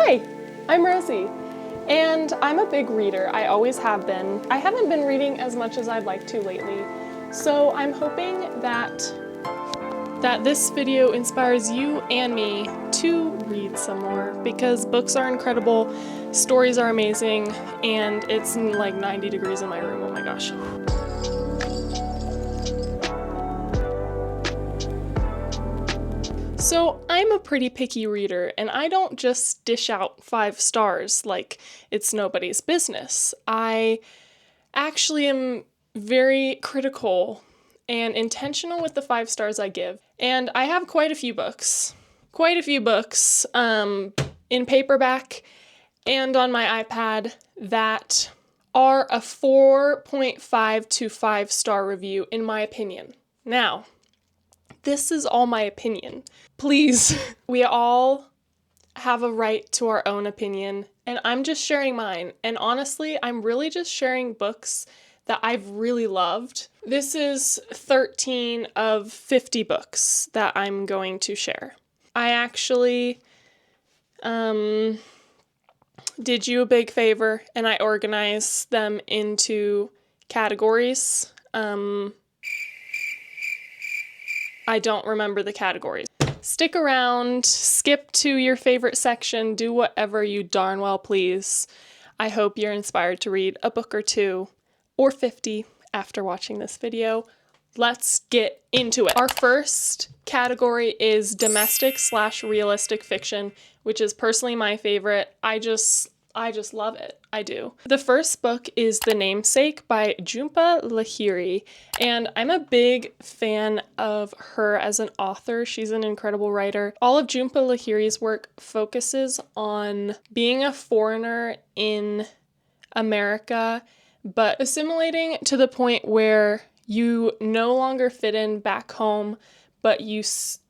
Hi, I'm Rosie, and I'm a big reader. I always have been. I haven't been reading as much as I'd like to lately, so I'm hoping that this video inspires you and me to read some more, because books are incredible, stories are amazing, and it's like 90 degrees in my room. Oh my gosh. So I'm a pretty picky reader, and I don't just dish out 5 stars like it's nobody's business. I actually am very critical and intentional with the 5 stars I give. And I have quite a few books in paperback and on my iPad that are a 4.5 to 5 star review in my opinion. Now, this is all my opinion. Please, we all have a right to our own opinion, and I'm just sharing mine. And honestly, I'm really just sharing books that I've really loved. This is 13 of 50 books that I'm going to share. I actually did you a big favor, and I organized them into categories. I don't remember the categories. Stick around, skip to your favorite section, do whatever you darn well please. I hope you're inspired to read a book or 2 or 50 after watching this video. Let's get into it. Our first category is domestic/realistic fiction, which is personally my favorite. I just love it. I do. The first book is The Namesake by Jhumpa Lahiri, and I'm a big fan of her as an author. She's an incredible writer. All of Jhumpa Lahiri's work focuses on being a foreigner in America, but assimilating to the point where you no longer fit in back home, but you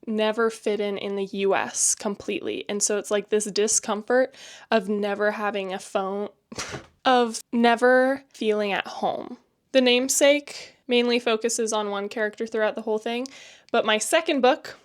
never fit in the US completely. And so it's like this discomfort of never having a phone, of never feeling at home. The Namesake mainly focuses on one character throughout the whole thing, but my second book,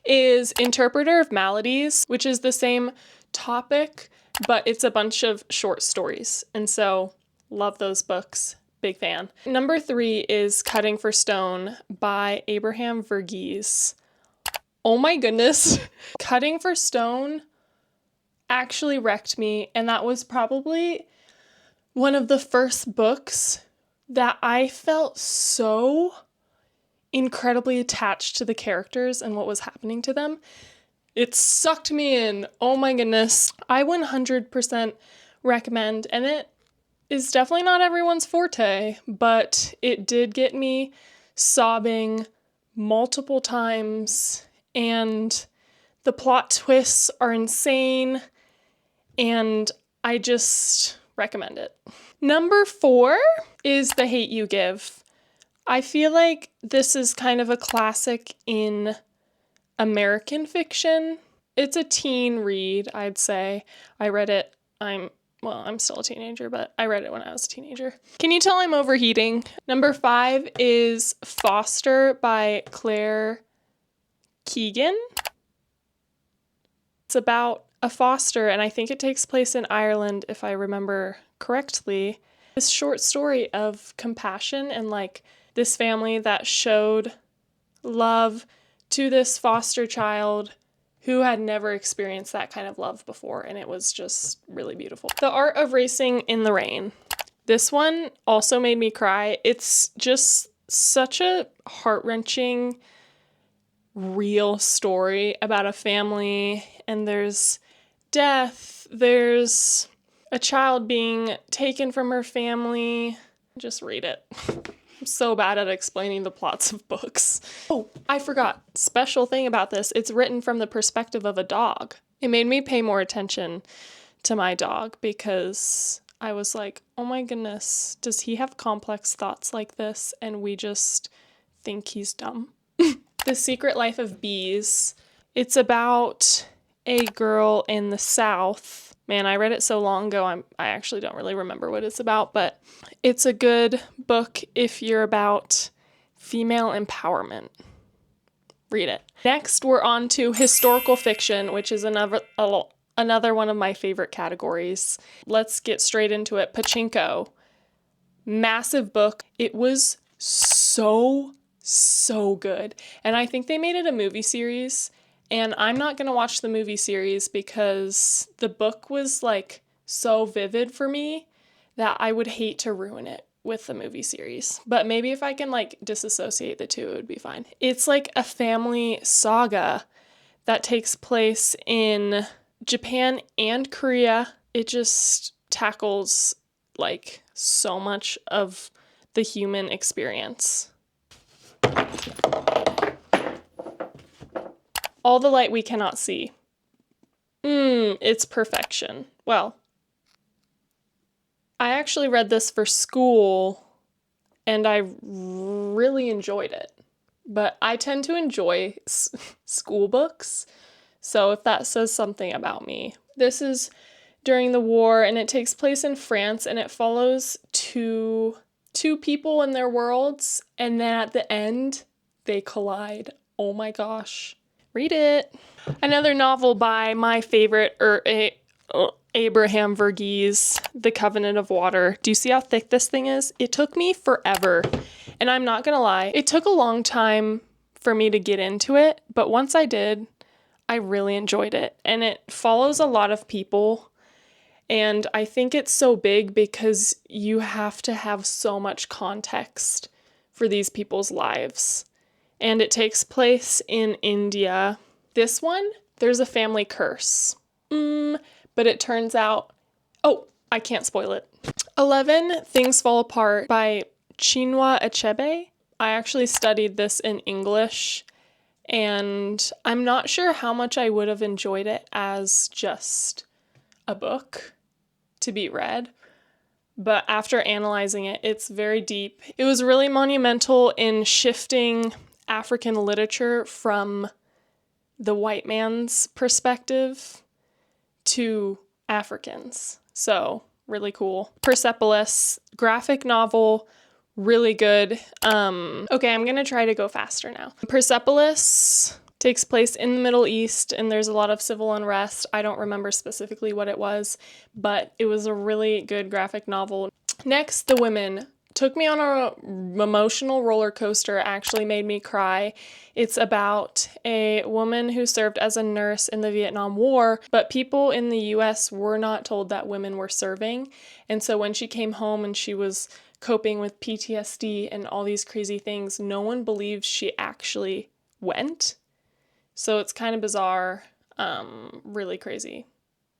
is Interpreter of Maladies, which is the same topic, but it's a bunch of short stories. And so, love those books. Big fan. Number 3 is Cutting for Stone by Abraham Verghese. Oh my goodness. Cutting for Stone actually wrecked me, and that was probably one of the first books that I felt so incredibly attached to the characters and what was happening to them. It sucked me in. Oh my goodness. I 100% recommend, and it is definitely not everyone's forte, but it did get me sobbing multiple times, and the plot twists are insane, and I just recommend it. Number 4 is The Hate U Give. I feel like this is kind of a classic in American fiction. It's a teen read, I'd say. I read it, I'm still a teenager, but I read it when I was a teenager. Can you tell I'm overheating? Number 5 is Foster by Claire Keegan. It's about a foster, and I think it takes place in Ireland, if I remember correctly. This short story of compassion and like this family that showed love to this foster child who had never experienced that kind of love before, and it was just really beautiful. The Art of Racing in the Rain. This one also made me cry. It's just such a heart-wrenching, real story about a family, and there's death, there's a child being taken from her family. Just read it. I'm so bad at explaining the plots of books. Oh, I forgot. Special thing about this, it's written from the perspective of a dog. It made me pay more attention to my dog because I was like, oh my goodness, does he have complex thoughts like this and we just think he's dumb? The Secret Life of Bees. It's about a girl in the South. Man, I read it so long ago, I actually don't really remember what it's about, but it's a good book if you're about female empowerment. Read it. Next, we're on to historical fiction, which is another Another one of my favorite categories. Let's get straight into it. Pachinko. Massive book. It was so good. And I think they made it a movie series. And I'm not going to watch the movie series because the book was like so vivid for me that I would hate to ruin it with the movie series. But maybe if I can like disassociate the two, it would be fine. It's like a family saga that takes place in Japan and Korea. It just tackles like so much of the human experience. All the light we cannot see. It's perfection. Well, I actually read this for school and I really enjoyed it. But I tend to enjoy school books, so if that says something about me. This is during the war and it takes place in France and it follows two people in their worlds and then at the end they collide. Oh my gosh. Read it. Another novel by my favorite, Abraham Verghese, The Covenant of Water. Do you see how thick this thing is? It took me forever. And I'm not gonna lie, it took a long time for me to get into it, but once I did, I really enjoyed it. And it follows a lot of people. And I think it's so big because you have to have so much context for these people's lives. And it takes place in India. This one, there's a family curse. But it turns out, I can't spoil it. 11 Things Fall Apart by Chinua Achebe. I actually studied this in English, and I'm not sure how much I would have enjoyed it as just a book to be read. But after analyzing it, it's very deep. It was really monumental in shifting African literature from the white man's perspective to Africans. So, really cool. Persepolis, graphic novel, really good. Okay, I'm gonna try to go faster now. Persepolis takes place in the Middle East and there's a lot of civil unrest. I don't remember specifically what it was, but it was a really good graphic novel. Next, The Women. Took me on an emotional roller coaster, actually made me cry. It's about a woman who served as a nurse in the Vietnam War, but people in the US were not told that women were serving. And so when she came home and she was coping with PTSD and all these crazy things, no one believed she actually went. So it's kind of bizarre, really crazy.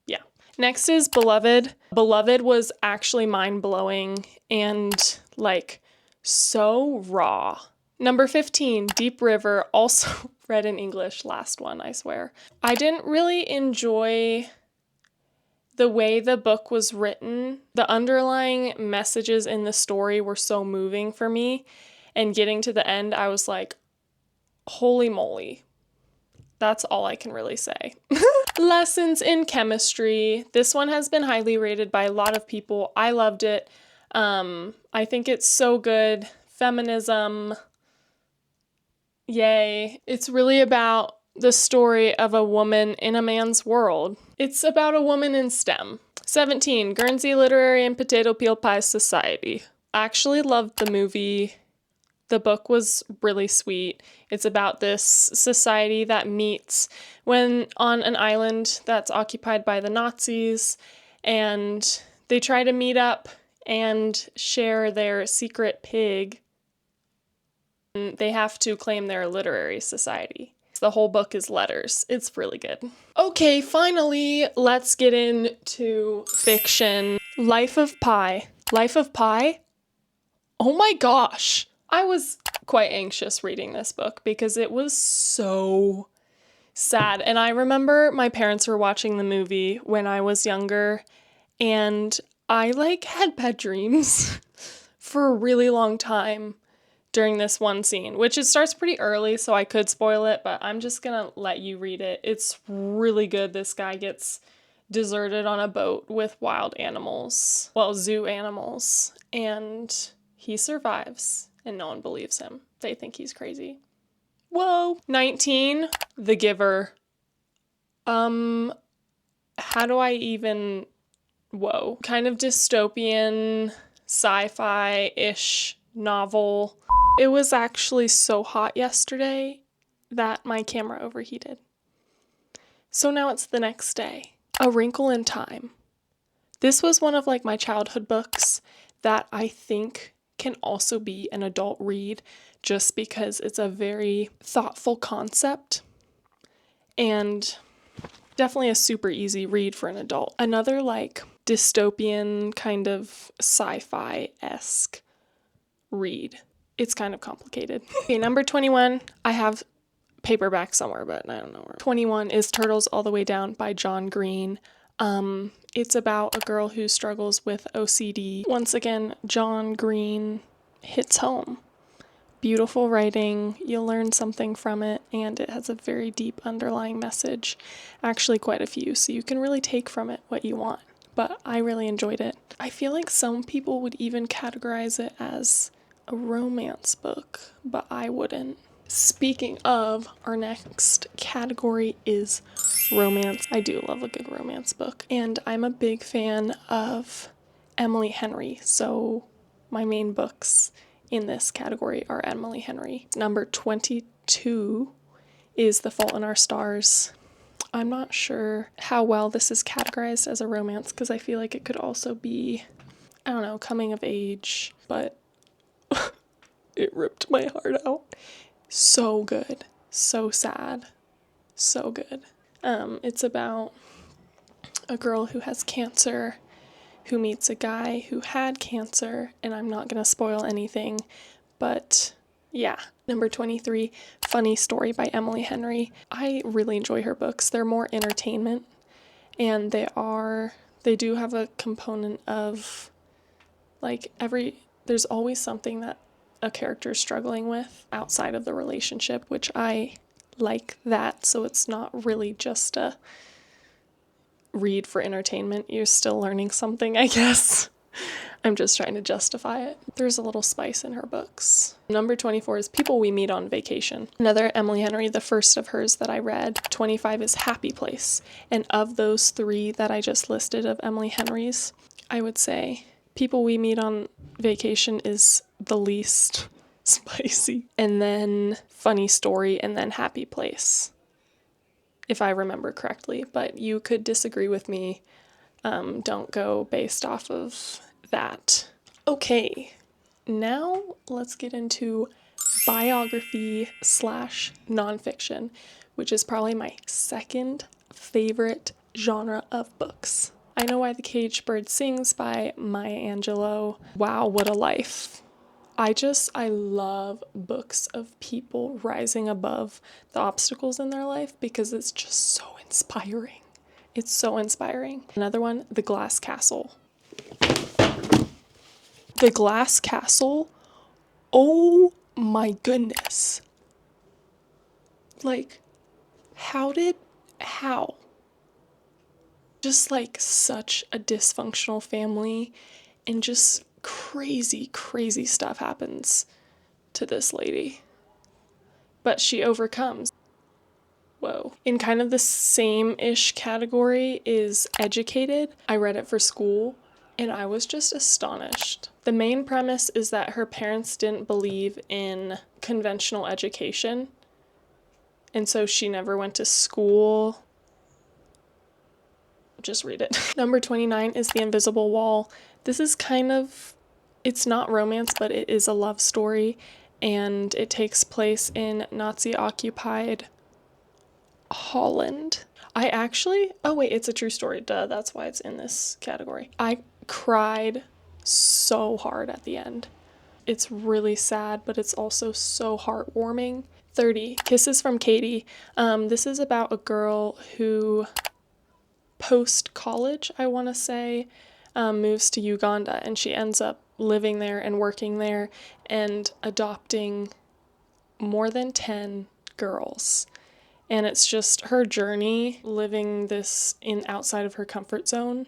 Yeah. Next is Beloved. Beloved was actually mind-blowing and like so raw. Number 15, Deep River, also read in English, last one, I swear. I didn't really enjoy the way the book was written. The underlying messages in the story were so moving for me, and getting to the end, I was like, holy moly. That's all I can really say. Lessons in Chemistry. This one has been highly rated by a lot of people. I loved it. I think it's so good. Feminism. Yay. It's really about the story of a woman in a man's world. It's about a woman in STEM. 17, Guernsey Literary and Potato Peel Pie Society. I actually loved the movie. The book was really sweet. It's about this society that meets when on an island that's occupied by the Nazis, and they try to meet up and share their secret pig. And they have to claim their literary society. The whole book is letters. It's really good. Okay, finally, let's get into fiction. Life of Pi. Life of Pi? Oh my gosh. I was quite anxious reading this book because it was so sad. And I remember my parents were watching the movie when I was younger, and I had bad dreams for a really long time during this one scene, which it starts pretty early, so I could spoil it, but I'm just gonna let you read it. It's really good. This guy gets deserted on a boat with wild animals, well, zoo animals, and he survives. And no one believes him. They think he's crazy. Whoa. 19, The Giver. How how do I even, whoa, kind of dystopian, sci-fi-ish novel. It was actually so hot yesterday that my camera overheated. So now it's the next day. A Wrinkle in Time. This was one of like my childhood books that I think can also be an adult read just because it's a very thoughtful concept and definitely a super easy read for an adult. Another like dystopian kind of sci-fi-esque read. It's kind of complicated. Okay, number 21, I have paperback somewhere, but I don't know where. 21 is Turtles All the Way Down by John Green. It's about a girl who struggles with OCD. Once again, John Green hits home. Beautiful writing, you'll learn something from it, and it has a very deep underlying message. Actually quite a few, so you can really take from it what you want. But I really enjoyed it. I feel like some people would even categorize it as a romance book, but I wouldn't. Speaking of, our next category is romance. I do love a good romance book, and I'm a big fan of Emily Henry, so my main books in this category are Emily Henry. Number 22 is The Fault in Our Stars. I'm not sure how well this is categorized as a romance because I feel like it could also be, I don't know, coming of age, but it ripped my heart out. So good. So sad. So good. It's about a girl who has cancer, who meets a guy who had cancer, and I'm not gonna spoil anything, but yeah. Number 23, Funny Story by Emily Henry. I really enjoy her books. They're more entertainment, and they do have a component of, like, there's always something that a character is struggling with outside of the relationship, which I like that, so it's not really just a read for entertainment. You're still learning something, I guess. I'm just trying to justify it. There's a little spice in her books. Number 24 is People We Meet on Vacation. Another Emily Henry, the first of hers that I read. 25 is Happy Place. And of those three that I just listed of Emily Henry's, I would say People We Meet on Vacation is the least spicy. And then Funny Story, and then Happy Place, if I remember correctly. But you could disagree with me. Don't go based off of that. Okay, now let's get into biography / nonfiction, which is probably my second favorite genre of books. I Know Why the Caged Bird Sings by Maya Angelou. Wow, what a life. I love books of people rising above the obstacles in their life because it's just so inspiring. It's so inspiring. Another one, The Glass Castle. The Glass Castle? Oh my goodness. Like, how? Just like such a dysfunctional family, and just crazy, crazy stuff happens to this lady. But she overcomes. Whoa. In kind of the same-ish category is Educated. I read it for school, and I was just astonished. The main premise is that her parents didn't believe in conventional education, and so she never went to school. Just read it. Number 29 is The Invisible Wall. This is it's not romance, but it is a love story, and it takes place in Nazi-occupied Holland. Oh wait, it's a true story. Duh, that's why it's in this category. I cried so hard at the end. It's really sad, but it's also so heartwarming. 30, Kisses from Katie. This is about a girl who, post-college, I want to say, moves to Uganda, and she ends up living there and working there and adopting more than 10 girls. And it's just her journey living this outside of her comfort zone.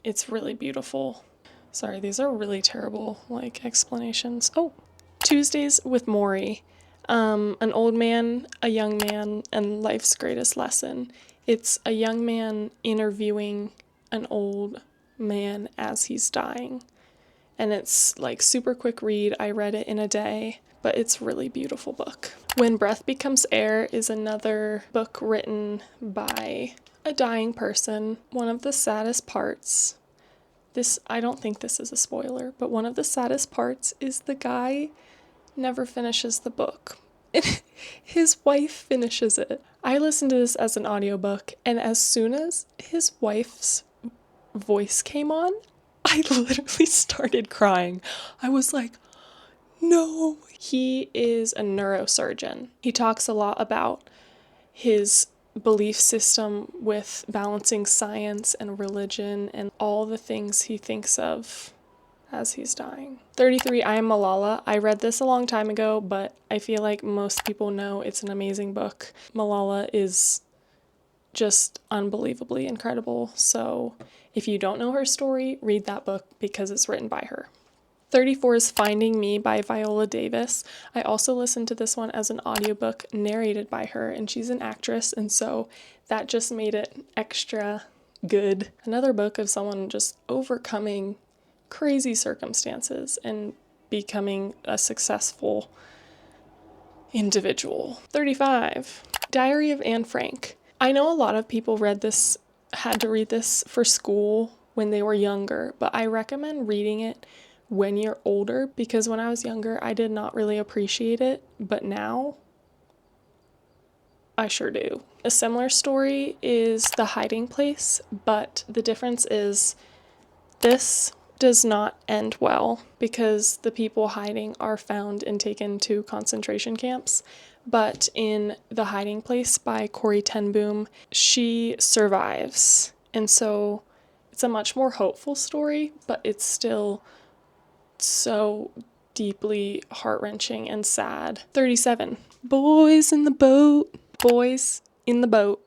It's really beautiful. Sorry, these are really terrible, explanations. Oh, Tuesdays with Maury. An old man, a young man, and life's greatest lesson. It's a young man interviewing an old man as he's dying. And it's like super quick read. I read it in a day, but it's a really beautiful book. When Breath Becomes Air is another book written by a dying person. One of the saddest parts, I don't think this is a spoiler, but one of the saddest parts is the guy never finishes the book. His wife finishes it. I listened to this as an audiobook, and as soon as his wife's voice came on, I literally started crying. I was like, no. He is a neurosurgeon. He talks a lot about his belief system with balancing science and religion and all the things he thinks of as he's dying. 33, I Am Malala. I read this a long time ago, but I feel like most people know it's an amazing book. Malala is just unbelievably incredible. So if you don't know her story, read that book because it's written by her. 34 is Finding Me by Viola Davis. I also listened to this one as an audiobook narrated by her, and she's an actress, and so that just made it extra good. Another book of someone just overcoming crazy circumstances and becoming a successful individual. 35, Diary of Anne Frank. I know a lot of people had to read this for school when they were younger, but I recommend reading it when you're older, because when I was younger, I did not really appreciate it, but now I sure do. A similar story is The Hiding Place, but the difference is this does not end well because the people hiding are found and taken to concentration camps. But in The Hiding Place by Corrie ten Boom, she survives. And so it's a much more hopeful story, but it's still so deeply heart-wrenching and sad. 37, Boys in the Boat. Boys in the Boat.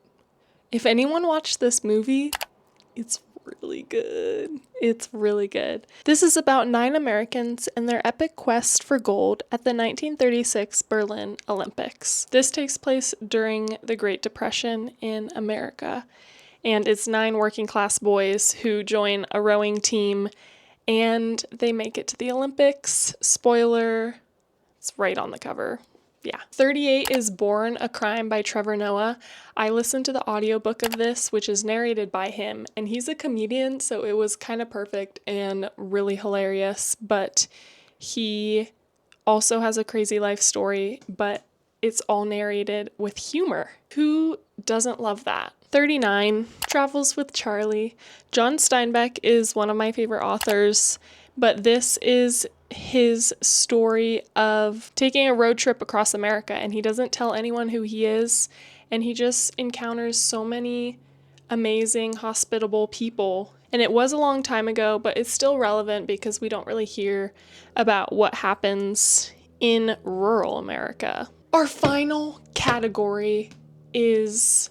If anyone watched this movie, it's really good. It's really good. This is about 9 Americans and their epic quest for gold at the 1936 Berlin Olympics. This takes place during the Great Depression in America, and it's 9 working class boys who join a rowing team and they make it to the Olympics. Spoiler, it's right on the cover. Yeah. 38 is Born, a Crime by Trevor Noah. I listened to the audiobook of this, which is narrated by him, and he's a comedian, so it was kind of perfect and really hilarious, but he also has a crazy life story, but it's all narrated with humor. Who doesn't love that? 39, Travels with Charlie. John Steinbeck is one of my favorite authors, but this is his story of taking a road trip across America, and he doesn't tell anyone who he is, and he just encounters so many amazing, hospitable people. And it was a long time ago, but it's still relevant because we don't really hear about what happens in rural America. Our final category is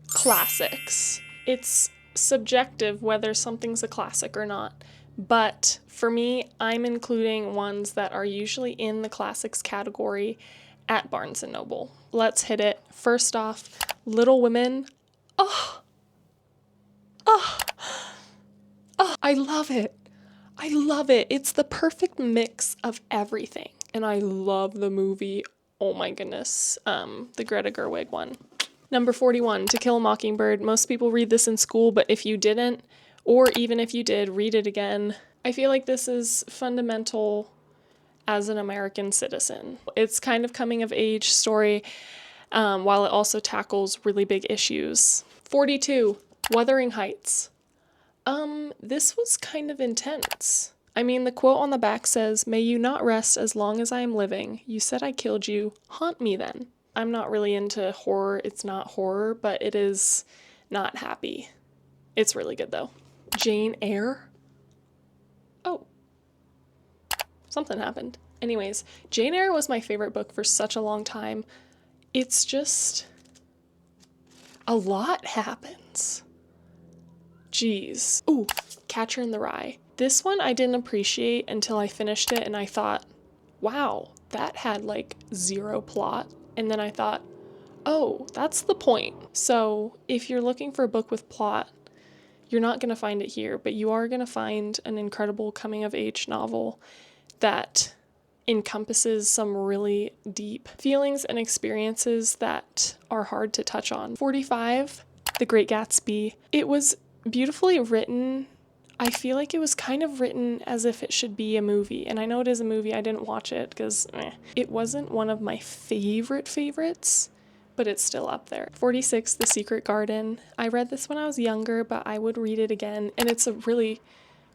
classics. It's subjective whether something's a classic or not. But for me, I'm including ones that are usually in the classics category at Barnes & Noble. Let's hit it. First off, Little Women. I love it. I love it. It's the perfect mix of everything. And I love the movie. Oh my goodness. The Greta Gerwig one. Number 41, To Kill a Mockingbird. Most people read this in school, but if you didn't, or even if you did, read it again. I feel like this is fundamental as an American citizen. It's kind of coming of age story, while it also tackles really big issues. 42, Wuthering Heights. This was kind of intense. I mean, the quote on the back says, "May you not rest as long as I am living. You said I killed you. Haunt me then." I'm not really into horror. It's not horror, but it is not happy. It's really good though. Jane Eyre. Oh, something happened. Anyways, Jane Eyre was my favorite book for such a long time. It's just a lot happens. Jeez. Ooh, Catcher in the Rye. This one I didn't appreciate until I finished it and I thought, wow, that had like zero plot. And then I thought, Oh, that's the point. So if you're looking for a book with plot, you're not going to find it here, but you are going to find an incredible coming-of-age novel that encompasses some really deep feelings and experiences that are hard to touch on. 45, The Great Gatsby. It was beautifully written. I feel like it was kind of written as if it should be a movie, and I know it is a movie. I didn't watch it because it wasn't one of my favorites, but it's still up there. 46, The Secret Garden. I read this when I was younger, but I would read it again, and it's a really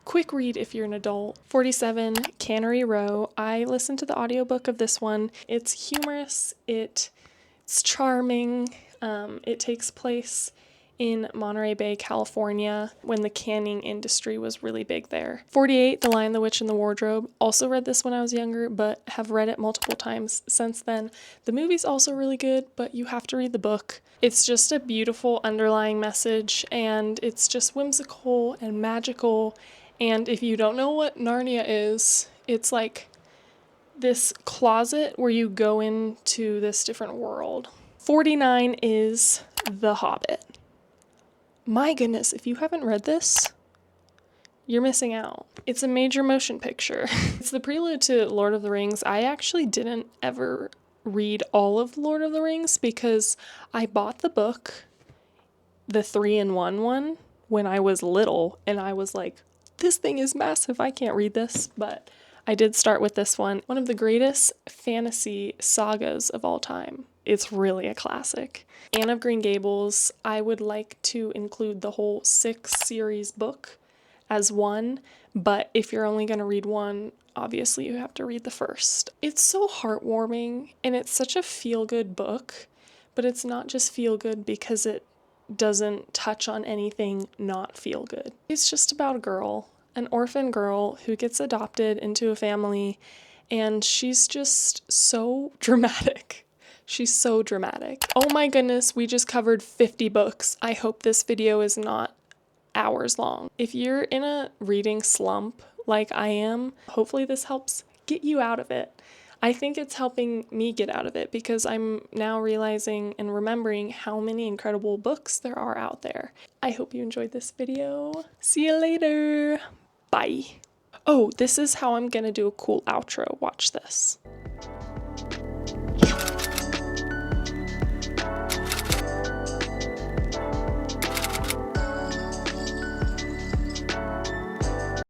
quick read if you're an adult. 47, Cannery Row. I listened to the audiobook of this one. It's humorous, it's charming. It takes place in Monterey Bay, California, when the canning industry was really big there. 48, The Lion, the Witch, and the Wardrobe. Also read this when I was younger, but have read it multiple times since then. The movie's also really good, but you have to read the book. It's just a beautiful underlying message, and it's just whimsical and magical. And if you don't know what Narnia is, it's like this closet where you go into this different world. 49 is The Hobbit. My goodness, if you haven't read this, you're missing out. It's a major motion picture. It's the prelude to Lord of the Rings. I actually didn't ever read all of Lord of the Rings because I bought the book, the 3-in-1 one, when I was little, and I was like, this thing is massive, I can't read this, but I did start with this one. One of the greatest fantasy sagas of all time. It's really a classic. Anne of Green Gables, I would like to include the whole 6-series book as one, but if you're only going to read one, obviously you have to read the first. It's so heartwarming, and it's such a feel-good book, but it's not just feel-good because it doesn't touch on anything not feel-good. It's just about a girl, an orphan girl who gets adopted into a family, and she's just so dramatic. She's so dramatic. Oh my goodness, we just covered 50 books. I hope this video is not hours long. If you're in a reading slump like I am, hopefully this helps get you out of it. I think it's helping me get out of it because I'm now realizing and remembering how many incredible books there are out there. I hope you enjoyed this video. See you later. Bye. Oh, this is how I'm gonna do a cool outro. Watch this.